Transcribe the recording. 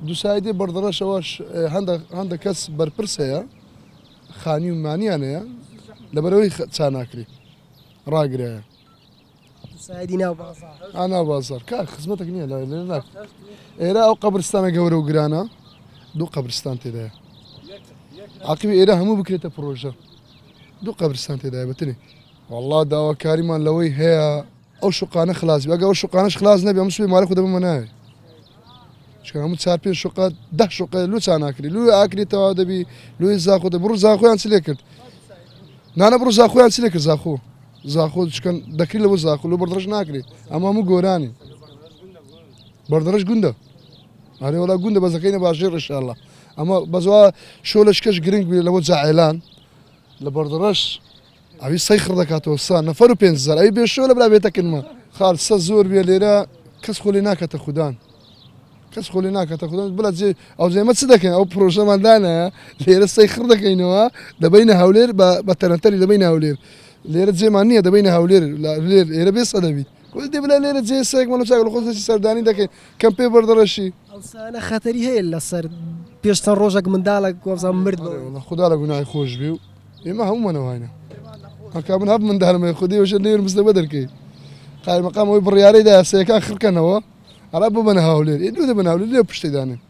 دووسایدی بەردەڕەشەوەش هەندێک کەس بەرپرس هەیە خانی و مانیان هەیە لەبەرەوەی چا ناکری ڕاگرایە دووسایدی ناو بازار ئانا بازار کار خزمەتێک نییە لە ناک ئێرە ئەو قەبرستانە گەورە و گرانە دوو قەبرستان تێدایە عاقبی ئێرە هەموو بکرێتە پرۆژە دوو قەبرستان تێدایە بەتنی والله داواکاریمان لەوەی هەیە ئەو شوقانە خلاص بێ ئەگە ئەو شوقانەش خلاص نەبێ ئەم سوێ مالە خودە بمە ناوێ چکە هەموو چار پێ شوقات 10 شوقە لو چا ناکری لو ئاکرێتەوە دەبی لوی زاخۆ دە بڕۆ زاخۆیان چ لێ کرد نانە بڕۆ زاخۆیان چ لێ کرد زاخۆ چکەن دەکری لەوە زاخۆ لە بەردڕەش ناکرێت ئەمە هەموو گۆرانی بەردەڕەش گوندە ئەرێ وڵا گوندە بەزەکەینە باشێر ئینشاءالله ئەمە بەزوا شۆ لەشکەش گرنگ بێ لەوە جاعێلان لە بەردەڕەش ئەوی سەی خڕ دەکاتەوە سا نەفەر و 500 ئەوی بێ شۆ لە برا بێتەکەنمە خالسە زۆر بێ لێرە کەس خۆلی ناکەتە خوددان کەس خۆلی ناکەتە خوددان بڵە جێ ئەو جێمە چ دەکەین ئەو پرۆژەماندانە لێرە سەی خڕ دەکەینەوە دەبینە هەولێر بە تەرەنتەری دەبینە هەولێر لێرە جێمان نییە دەبینە هەولێر لێر ئێرە بێ سەدەبیت دێ بلا لێرە جێ سەیەک مەڵ چاک لە خۆسی سەردانی دەکەین کەم پێ بەردەڕەشی ئەوسانە خەتەری هەیە لەسەر پێشتە ڕۆژێک منداڵە گۆزان مرد خدا لە گوناهی خۆش بێ و ئێمە هەمومانەوەینە هەکا من هەب منداڵمە خودی وەشە نێر مستەبە دەرکەی قایمەقام ئەوی بڕیارەیدا سەیەکان خڕکەنەوە ئەڵا ببەنە هەولێر دوو دەبەنە هەولێر لێ پشتیدانن